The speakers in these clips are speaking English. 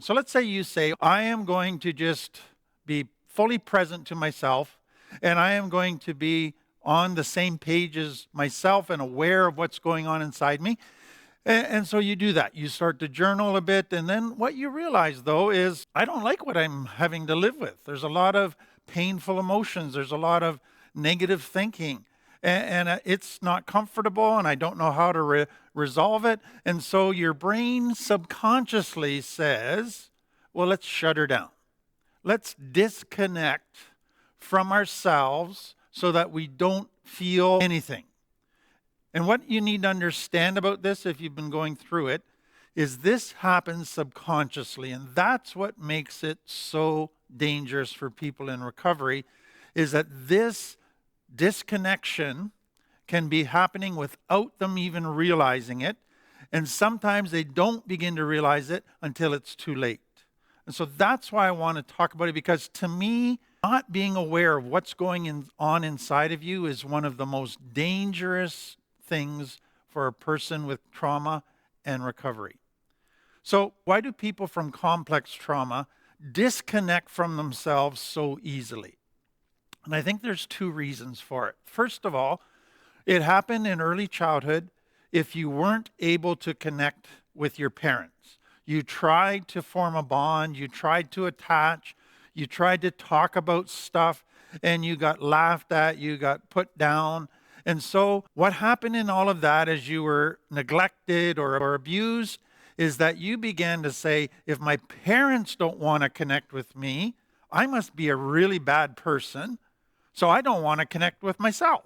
So let's say you say, I am going to just be fully present to myself, and I am going to be on the same page as myself and aware of what's going on inside me. And so you do that. You start to journal a bit. And then what you realize, though, is I don't like what I'm having to live with. There's a lot of painful emotions, there's a lot of negative thinking. And it's not comfortable, and I don't know how to resolve it. And so your brain subconsciously says, well, let's shut her down. Let's disconnect from ourselves so that we don't feel anything. And what you need to understand about this, if you've been going through it, is this happens subconsciously. And that's what makes it so dangerous for people in recovery, is that this disconnection can be happening without them even realizing it. And sometimes they don't begin to realize it until it's too late. And so that's why I want to talk about it, because to me, not being aware of what's going on inside of you is one of the most dangerous things for a person with trauma and recovery. So why do people from complex trauma disconnect from themselves so easily? And I think there's two reasons for it. First of all, it happened in early childhood if you weren't able to connect with your parents. You tried to form a bond, you tried to attach, you tried to talk about stuff, and you got laughed at, you got put down. And so what happened in all of that as you were neglected or abused is that you began to say, if my parents don't want to connect with me, I must be a really bad person. So I don't want to connect with myself.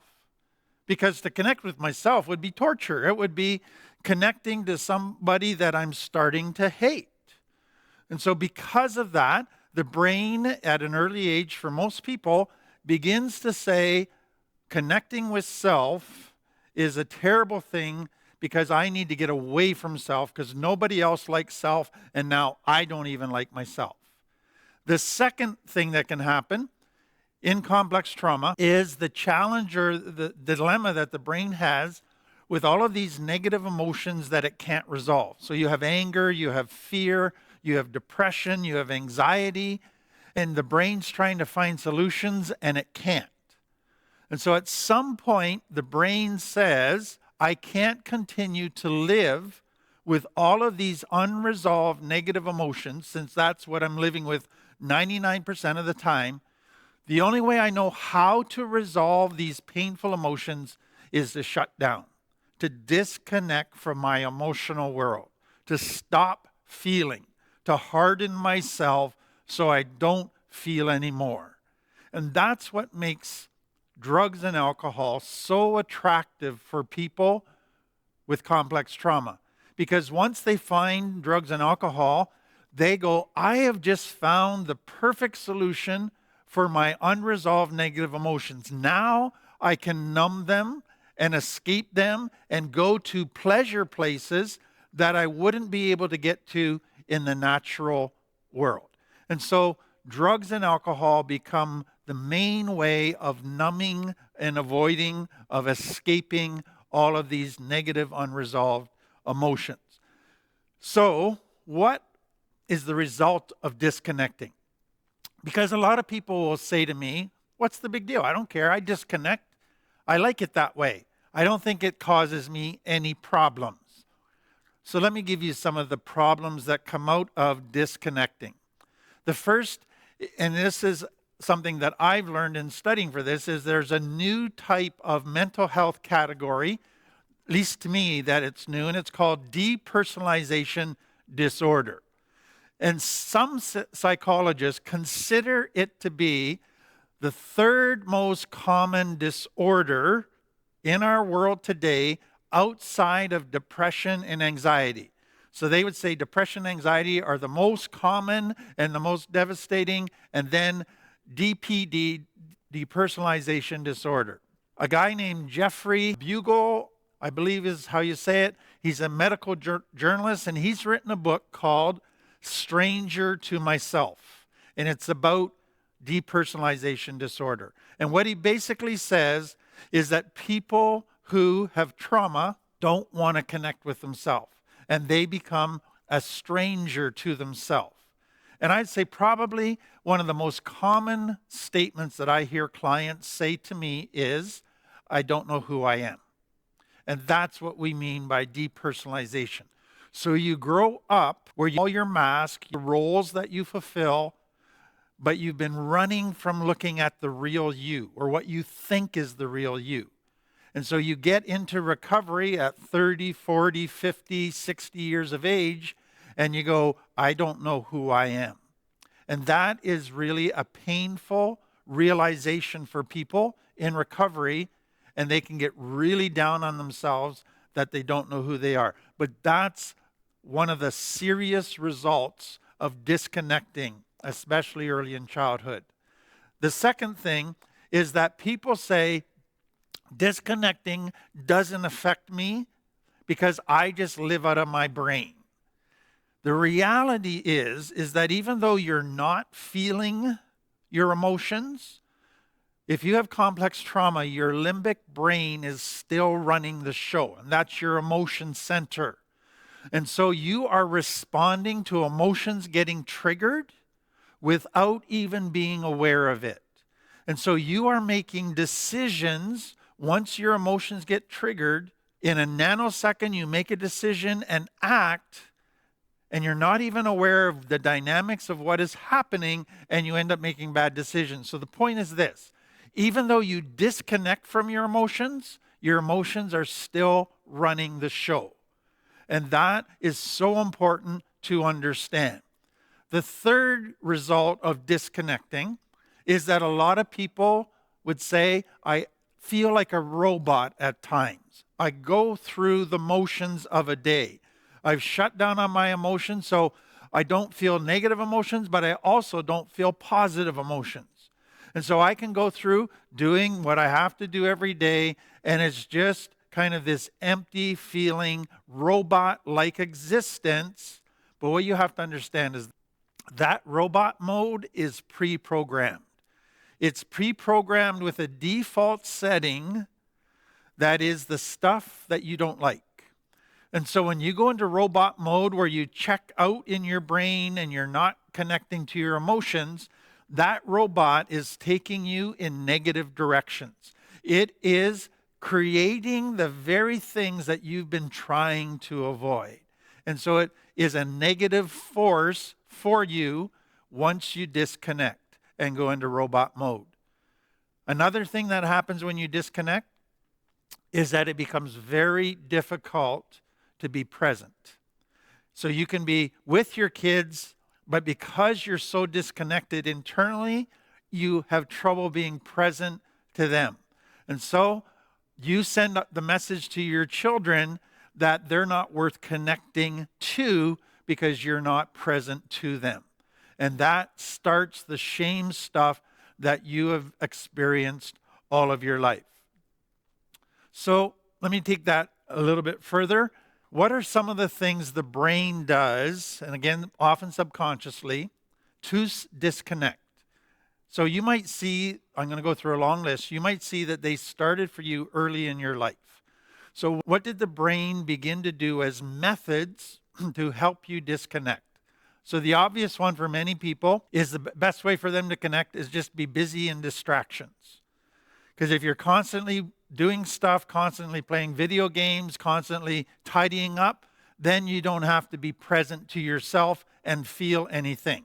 Because to connect with myself would be torture. It would be connecting to somebody that I'm starting to hate. And so because of that, the brain at an early age for most people begins to say, connecting with self is a terrible thing because I need to get away from self because nobody else likes self, and now I don't even like myself. The second thing that can happen in complex trauma is the challenge or the dilemma that the brain has with all of these negative emotions that it can't resolve. So you have anger, you have fear, you have depression, you have anxiety, and the brain's trying to find solutions and it can't. And so at some point, the brain says, I can't continue to live with all of these unresolved negative emotions, since that's what I'm living with 99% of the time. The only way I know how to resolve these painful emotions is to shut down, to disconnect from my emotional world, to stop feeling, to harden myself so I don't feel anymore. And that's what makes drugs and alcohol so attractive for people with complex trauma. Because once they find drugs and alcohol, they go, I have just found the perfect solution for my unresolved negative emotions. Now I can numb them and escape them and go to pleasure places that I wouldn't be able to get to in the natural world. And so drugs and alcohol become the main way of numbing and avoiding, of escaping all of these negative unresolved emotions. So what is the result of disconnecting? Because a lot of people will say to me, what's the big deal? I don't care. I disconnect. I like it that way. I don't think it causes me any problems. So let me give you some of the problems that come out of disconnecting. The first, and this is something that I've learned in studying for this, is there's a new type of mental health category, at least to me that it's new, and it's called depersonalization disorder. And some psychologists consider it to be the third most common disorder in our world today outside of depression and anxiety. So they would say depression and anxiety are the most common and the most devastating, and then DPD, depersonalization disorder. A guy named Jeffrey Bugle, I believe is how you say it, he's a medical journalist, and he's written a book called Stranger to Myself, and it's about depersonalization disorder. And what he basically says is that people who have trauma don't want to connect with themselves, and they become a stranger to themselves. And I'd say probably one of the most common statements that I hear clients say to me is, I don't know who I am. And that's what we mean by depersonalization. So you grow up where you know your mask, your roles that you fulfill, but you've been running from looking at the real you or what you think is the real you. And so you get into recovery at 30, 40, 50, 60 years of age, and you go, I don't know who I am. And that is really a painful realization for people in recovery, and they can get really down on themselves that they don't know who they are. But that's one of the serious results of disconnecting, especially early in childhood. The second thing is that people say, disconnecting doesn't affect me because I just live out of my brain. The reality is that even though you're not feeling your emotions, if you have complex trauma, your limbic brain is still running the show, and that's your emotion center. And so you are responding to emotions getting triggered without even being aware of it. And so you are making decisions once your emotions get triggered. In a nanosecond, you make a decision and act, and you're not even aware of the dynamics of what is happening, and you end up making bad decisions. So the point is this: even though you disconnect from your emotions are still running the show. And that is so important to understand. The third result of disconnecting is that a lot of people would say, I feel like a robot at times. I go through the motions of a day. I've shut down on my emotions, so I don't feel negative emotions, but I also don't feel positive emotions. And so I can go through doing what I have to do every day, and it's just kind of this empty feeling, robot-like existence. But what you have to understand is that robot mode is pre-programmed. It's pre-programmed with a default setting that is the stuff that you don't like. And so when you go into robot mode where you check out in your brain and you're not connecting to your emotions, that robot is taking you in negative directions. It is creating the very things that you've been trying to avoid. And so it is a negative force for you once you disconnect and go into robot mode. Another thing that happens when you disconnect is that it becomes very difficult to be present. So you can be with your kids, but because you're so disconnected internally, you have trouble being present to them. And so you send the message to your children that they're not worth connecting to because you're not present to them. And that starts the shame stuff that you have experienced all of your life. So let me take that a little bit further. What are some of the things the brain does, and again, often subconsciously, to disconnect? So you might see, I'm going to go through a long list, you might see that they started for you early in your life. So what did the brain begin to do as methods to help you disconnect? So the obvious one for many people is the best way for them to connect is just be busy in distractions. Because if you're constantly doing stuff, constantly playing video games, constantly tidying up, then you don't have to be present to yourself and feel anything.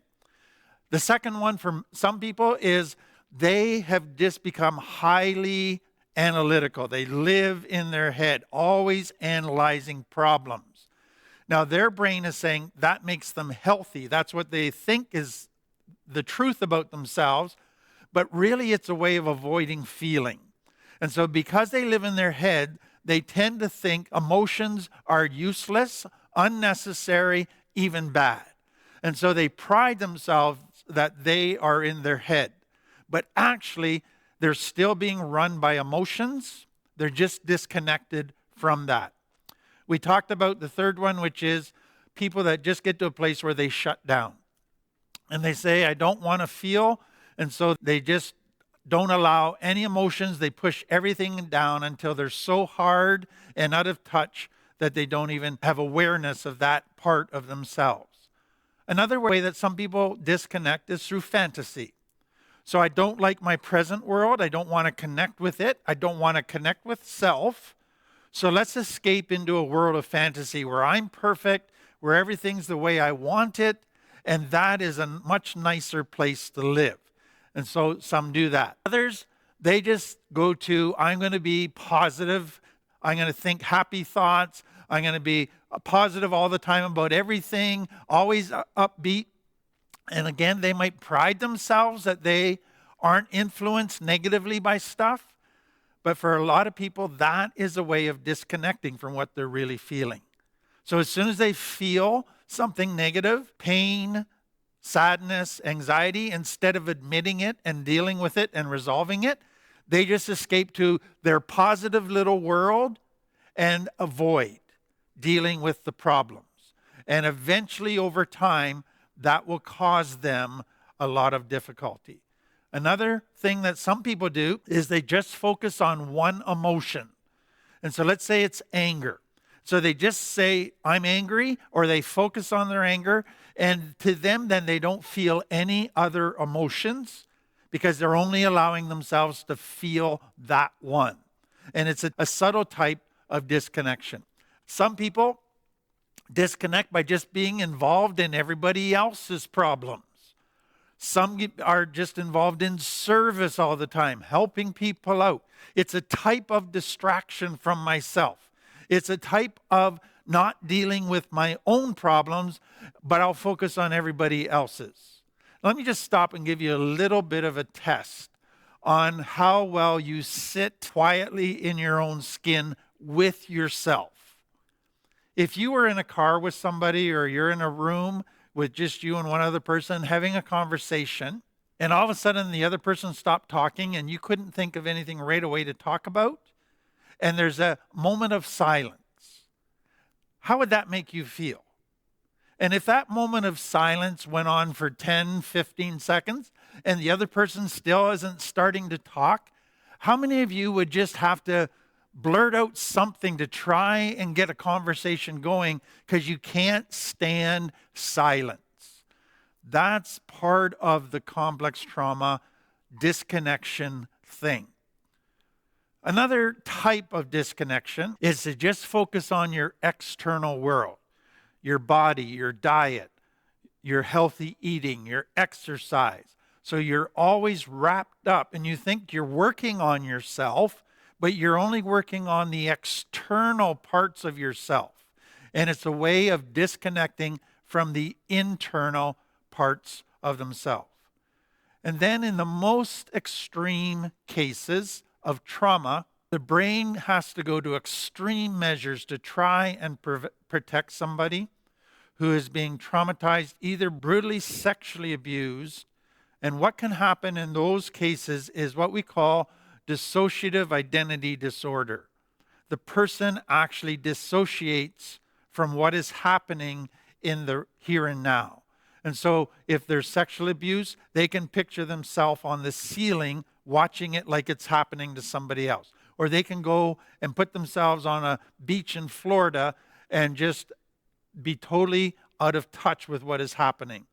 The second one for some people is they have just become highly analytical. They live in their head, always analyzing problems. Now, their brain is saying that makes them healthy. That's what they think is the truth about themselves, but really it's a way of avoiding feeling. And so because they live in their head, they tend to think emotions are useless, unnecessary, even bad. And so they pride themselves that they are in their head. But actually, they're still being run by emotions. They're just disconnected from that. We talked about the third one, which is people that just get to a place where they shut down. And they say, I don't want to feel. And so they just don't allow any emotions. They push everything down until they're so hard and out of touch that they don't even have awareness of that part of themselves. Another way that some people disconnect is through fantasy. So I don't like my present world. I don't want to connect with it. I don't want to connect with self. So let's escape into a world of fantasy where I'm perfect, where everything's the way I want it, and that is a much nicer place to live. And so some do that. Others, they just go to, I'm going to be positive. I'm going to think happy thoughts. I'm going to be positive all the time about everything, always upbeat. And again, they might pride themselves that they aren't influenced negatively by stuff. But for a lot of people, that is a way of disconnecting from what they're really feeling. So as soon as they feel something negative, pain, sadness, anxiety, instead of admitting it and dealing with it and resolving it, they just escape to their positive little world and avoid dealing with the problems. And eventually, over time, that will cause them a lot of difficulty. Another thing that some people do is they just focus on one emotion. And so let's say it's anger. So they just say, I'm angry, or they focus on their anger. And to them, then they don't feel any other emotions because they're only allowing themselves to feel that one. And it's a subtle type of disconnection. Some people disconnect by just being involved in everybody else's problems. Some are just involved in service all the time, helping people out. It's a type of distraction from myself. It's a type of not dealing with my own problems, but I'll focus on everybody else's. Let me just stop and give you a little bit of a test on how well you sit quietly in your own skin with yourself. If you were in a car with somebody, or you're in a room with just you and one other person having a conversation, and all of a sudden the other person stopped talking and you couldn't think of anything right away to talk about, and there's a moment of silence, how would that make you feel? And if that moment of silence went on for 10, 15 seconds, and the other person still isn't starting to talk, how many of you would just have to blurt out something to try and get a conversation going because you can't stand silence? That's part of the complex trauma disconnection thing. Another type of disconnection is to just focus on your external world, your body, your diet, your healthy eating, your exercise. So you're always wrapped up and you think you're working on yourself, but you're only working on the external parts of yourself. And it's a way of disconnecting from the internal parts of themselves. And then in the most extreme cases of trauma, the brain has to go to extreme measures to try and protect somebody who is being traumatized, either brutally sexually abused. And what can happen in those cases is what we call dissociative identity disorder. The person actually dissociates from what is happening in the here and now. And so if there's sexual abuse, they can picture themselves on the ceiling watching it like it's happening to somebody else. Or they can go and put themselves on a beach in Florida and just be totally out of touch with what is happening.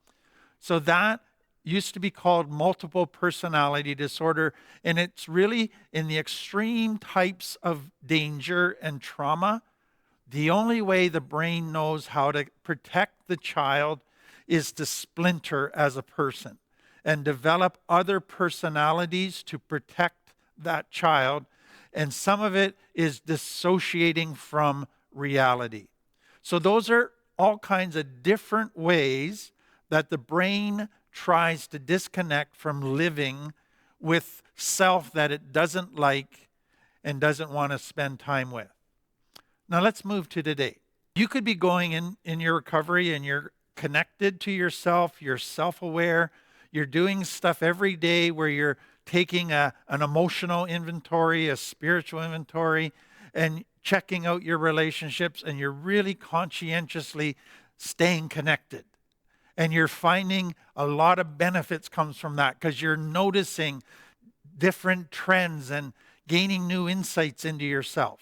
So that used to be called multiple personality disorder, and it's really in the extreme types of danger and trauma. The only way the brain knows how to protect the child is to splinter as a person and develop other personalities to protect that child. And some of it is dissociating from reality. So those are all kinds of different ways that the brain tries to disconnect from living with self that it doesn't like and doesn't want to spend time with. Now let's move to today. You could be going in your recovery and you're connected to yourself, you're self-aware, you're doing stuff every day where you're taking an emotional inventory, a spiritual inventory, and checking out your relationships, and you're really conscientiously staying connected. And you're finding a lot of benefits comes from that because you're noticing different trends and gaining new insights into yourself.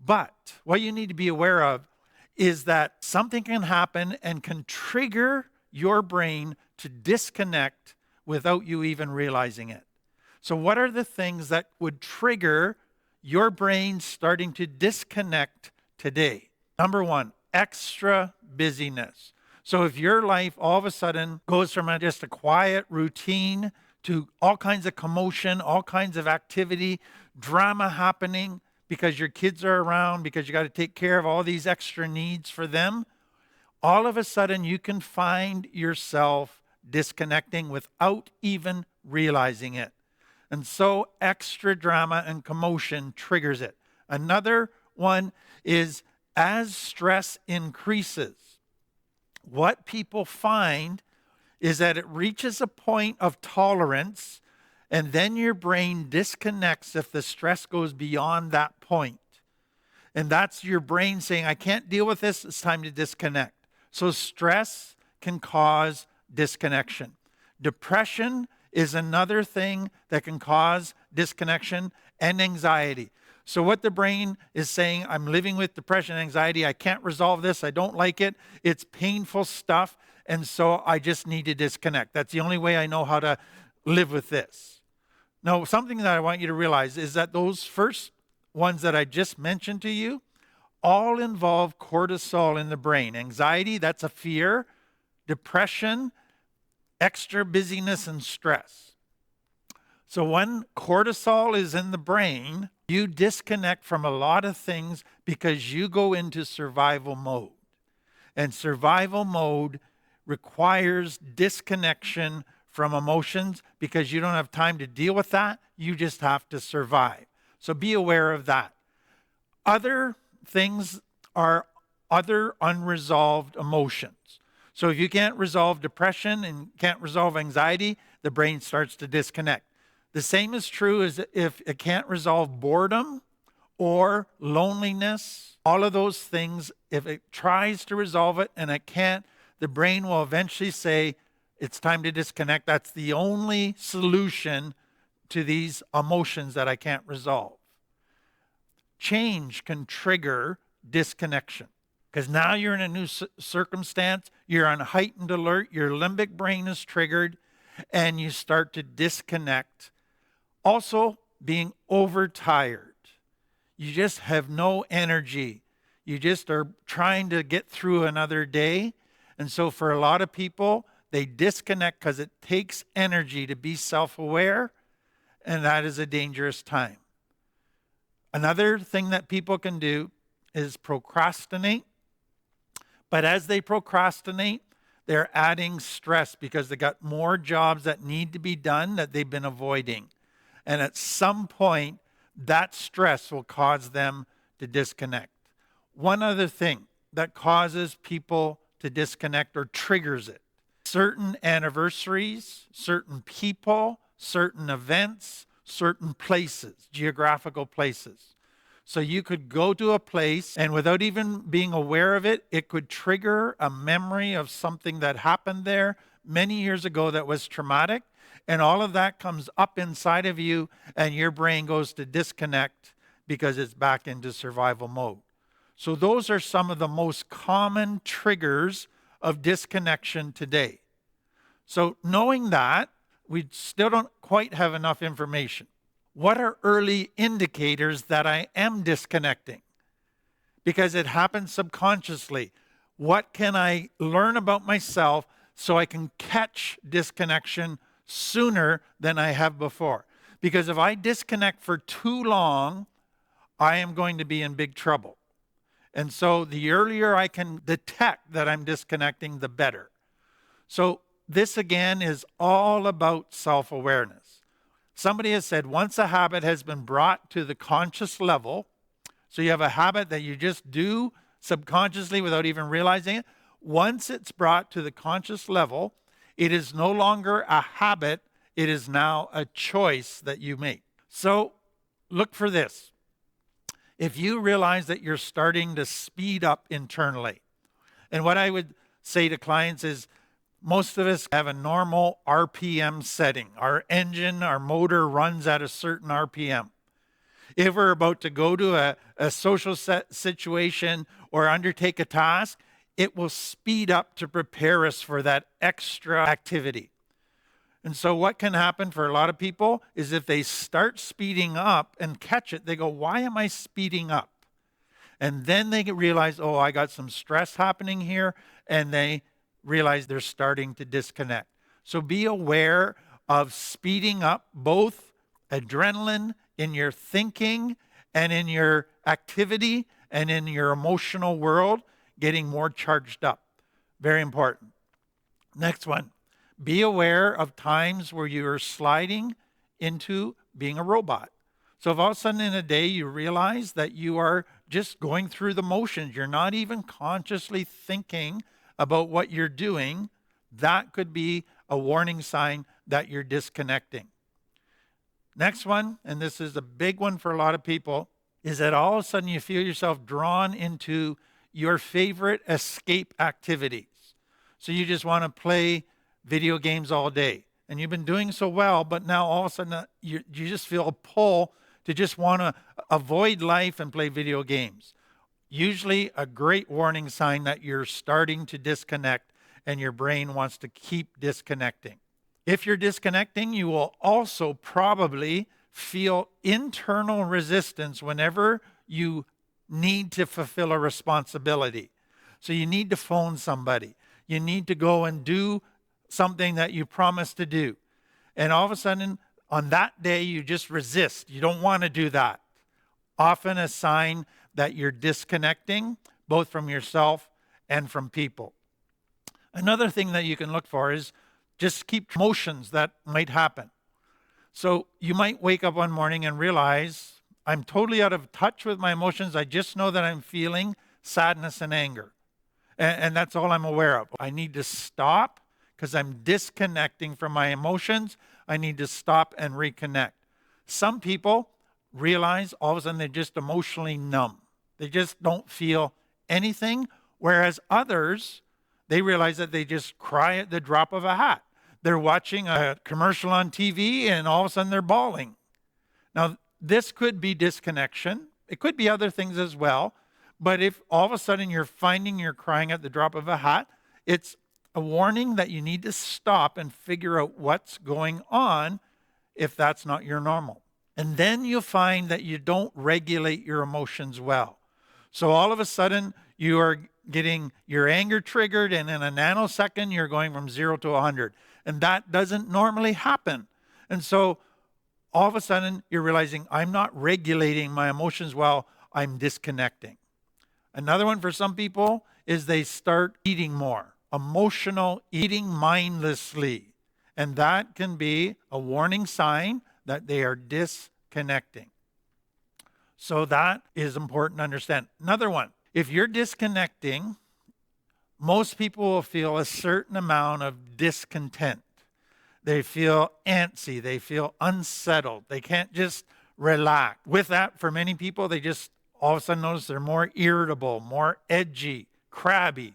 But what you need to be aware of is that something can happen and can trigger your brain to disconnect without you even realizing it. So what are the things that would trigger your brain starting to disconnect today? Number one, extra busyness. So if your life all of a sudden goes from just a quiet routine to all kinds of commotion, all kinds of activity, drama happening because your kids are around, because you got to take care of all these extra needs for them, all of a sudden you can find yourself disconnecting without even realizing it. And so extra drama and commotion triggers it. Another one is as stress increases, what people find is that it reaches a point of tolerance, and then your brain disconnects if the stress goes beyond that point. And that's your brain saying, I can't deal with this, it's time to disconnect. So stress can cause disconnection. Depression is another thing that can cause disconnection, and anxiety. So what the brain is saying, I'm living with depression and anxiety, I can't resolve this, I don't like it, it's painful stuff, and so I just need to disconnect. That's the only way I know how to live with this. Now, something that I want you to realize is that those first ones that I just mentioned to you all involve cortisol in the brain. Anxiety, that's a fear. Depression, extra busyness and stress. So when cortisol is in the brain, you disconnect from a lot of things because you go into survival mode. And survival mode requires disconnection from emotions because you don't have time to deal with that. You just have to survive. So be aware of that. Other things are other unresolved emotions. So if you can't resolve depression and can't resolve anxiety, the brain starts to disconnect. The same is true as if it can't resolve boredom or loneliness. All of those things, if it tries to resolve it and it can't, the brain will eventually say, it's time to disconnect. That's the only solution to these emotions that I can't resolve. Change can trigger disconnection because now you're in a new circumstance, you're on heightened alert, your limbic brain is triggered, and you start to disconnect. Also, being overtired. You just have no energy. You just are trying to get through another day. And so for a lot of people, they disconnect because it takes energy to be self-aware, and that is a dangerous time. Another thing that people can do is procrastinate. But as they procrastinate, they're adding stress because they got more jobs that need to be done that they've been avoiding. And at some point, that stress will cause them to disconnect. One other thing that causes people to disconnect or triggers it, certain anniversaries, certain people, certain events, certain places, geographical places. So you could go to a place and without even being aware of it, it could trigger a memory of something that happened there many years ago that was traumatic. And all of that comes up inside of you and your brain goes to disconnect because it's back into survival mode. So those are some of the most common triggers of disconnection today. So knowing that, we still don't quite have enough information. What are early indicators that I am disconnecting? Because it happens subconsciously. What can I learn about myself so I can catch disconnection sooner than I have before? Because if I disconnect for too long, I am going to be in big trouble. And so the earlier I can detect that I'm disconnecting, the better. So this again is all about self-awareness. Somebody has said once a habit has been brought to the conscious level, so you have a habit that you just do subconsciously without even realizing it, once it's brought to the conscious level, it is no longer a habit, it is now a choice that you make. So look for this. If you realize that you're starting to speed up internally, and what I would say to clients is, most of us have a normal RPM setting. Our engine, our motor runs at a certain RPM. If we're about to go to a social situation or undertake a task, it will speed up to prepare us for that extra activity. And so what can happen for a lot of people is if they start speeding up and catch it, they go, why am I speeding up? And then they realize, oh, I got some stress happening here, and they realize they're starting to disconnect. So be aware of speeding up both adrenaline in your thinking and in your activity and in your emotional world, getting more charged up. Very important. Next one. Be aware of times where you are sliding into being a robot. So if all of a sudden in a day you realize that you are just going through the motions, you're not even consciously thinking about what you're doing, that could be a warning sign that you're disconnecting. Next one, and this is a big one for a lot of people, is that all of a sudden you feel yourself drawn into your favorite escape activities. So you just want to play video games all day. And you've been doing so well, but now all of a sudden you just feel a pull to just want to avoid life and play video games. Usually a great warning sign that you're starting to disconnect and your brain wants to keep disconnecting. If you're disconnecting, you will also probably feel internal resistance whenever you need to fulfill a responsibility. So you need to phone somebody. You need to go and do something that you promised to do. And all of a sudden, on that day, you just resist. You don't want to do that. Often a sign that you're disconnecting, both from yourself and from people. Another thing that you can look for is just keep emotions that might happen. So you might wake up one morning and realize, I'm totally out of touch with my emotions. I just know that I'm feeling sadness and anger. And that's all I'm aware of. I need to stop because I'm disconnecting from my emotions. I need to stop and reconnect. Some people realize all of a sudden they're just emotionally numb. They just don't feel anything, whereas others, they realize that they just cry at the drop of a hat. They're watching a commercial on TV and all of a sudden they're bawling. Now, this could be disconnection. It could be other things as well. But if all of a sudden you're finding you're crying at the drop of a hat, it's a warning that you need to stop and figure out what's going on if that's not your normal. And then you'll find that you don't regulate your emotions well. So all of a sudden you are getting your anger triggered, and in a nanosecond you're going from 0 to 100. And that doesn't normally happen. And so all of a sudden you're realizing I'm not regulating my emotions well, I'm disconnecting. Another one for some people is they start eating more. Emotional eating mindlessly. And that can be a warning sign that they are disconnecting. So that is important to understand. Another one, if you're disconnecting, most people will feel a certain amount of discontent. They feel antsy. They feel unsettled. They can't just relax. With that, for many people, they just all of a sudden notice they're more irritable, more edgy, crabby,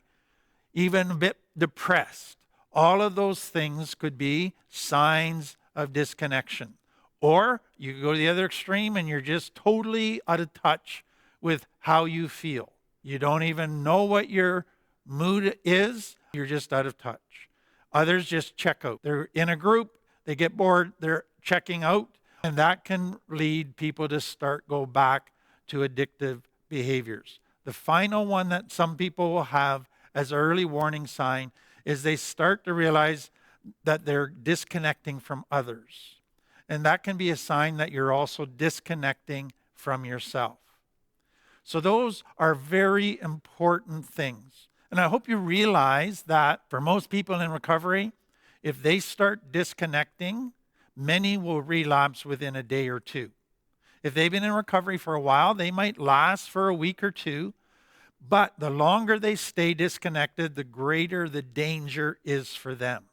even a bit depressed. All of those things could be signs of disconnection. Or you could go to the other extreme and you're just totally out of touch with how you feel. You don't even know what your mood is. You're just out of touch. Others just check out. They're in a group, they get bored, they're checking out, and that can lead people to go back to addictive behaviors. The final one that some people will have as an early warning sign is they start to realize that they're disconnecting from others. And that can be a sign that you're also disconnecting from yourself. So those are very important things. And I hope you realize that for most people in recovery, if they start disconnecting, many will relapse within a day or two. If they've been in recovery for a while, they might last for a week or two, but the longer they stay disconnected, the greater the danger is for them.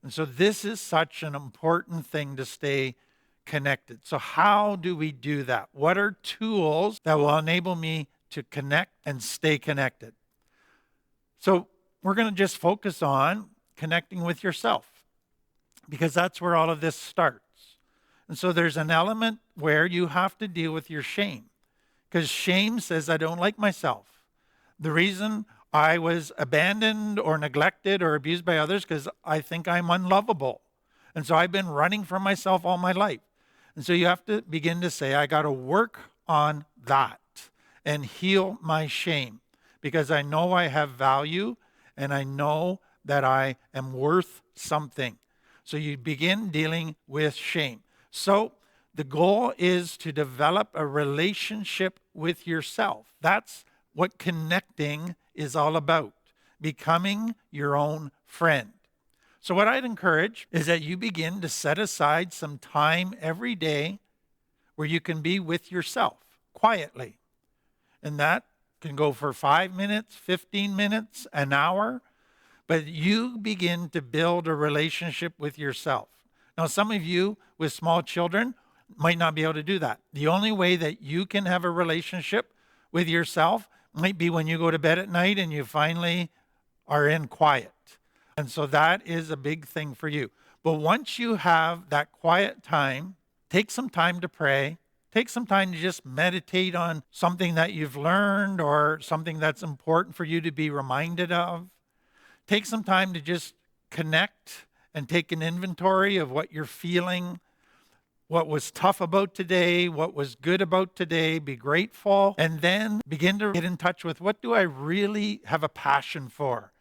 And so this is such an important thing to stay connected. So how do we do that? What are tools that will enable me to connect and stay connected? So we're going to just focus on connecting with yourself, because that's where all of this starts. And so there's an element where you have to deal with your shame, because shame says, I don't like myself. The reason I was abandoned or neglected or abused by others because I think I'm unlovable. And so I've been running from myself all my life. And so you have to begin to say, I got to work on that and heal my shame because I know I have value and I know that I am worth something. So you begin dealing with shame. So the goal is to develop a relationship with yourself. That's what connecting is all about, becoming your own friend. So what I'd encourage is that you begin to set aside some time every day where you can be with yourself quietly. And that can go for 5 minutes, 15 minutes, an hour, but you begin to build a relationship with yourself. Now, some of you with small children might not be able to do that. The only way that you can have a relationship with yourself might be when you go to bed at night and you finally are in quiet. And so that is a big thing for you. But once you have that quiet time, take some time to pray. Take some time to just meditate on something that you've learned or something that's important for you to be reminded of. Take some time to just connect and take an inventory of what you're feeling, what was tough about today, what was good about today. Be grateful, and then begin to get in touch with what do I really have a passion for?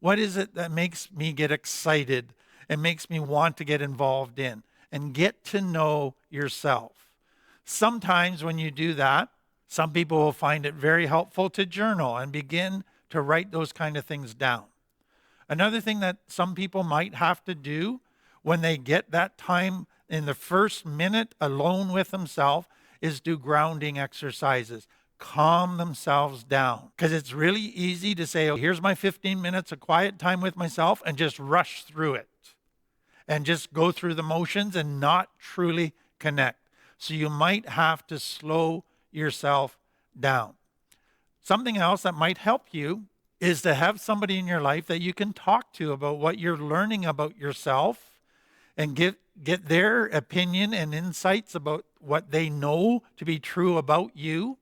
What is it that makes me get excited and makes me want to get involved in? And get to know yourself. Sometimes when you do that, some people will find it very helpful to journal and begin to write those kind of things down. Another thing that some people might have to do when they get that time in the first minute alone with themselves is do grounding exercises. Calm themselves down. Because it's really easy to say, oh, here's my 15 minutes of quiet time with myself and just rush through it. And just go through the motions and not truly connect. So you might have to slow yourself down. Something else that might help you is to have somebody in your life that you can talk to about what you're learning about yourself and get their opinion and insights about what they know to be true about you.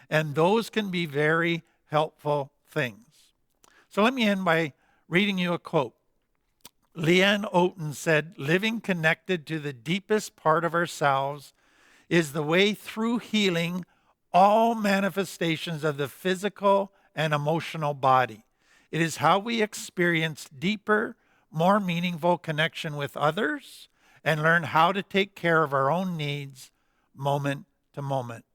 And those can be very helpful things. So let me end by reading you a quote. Leanne Oaten said, living connected to the deepest part of ourselves is the way through healing all manifestations of the physical and emotional body. It is how we experience deeper, more meaningful connection with others and learn how to take care of our own needs moment to moment.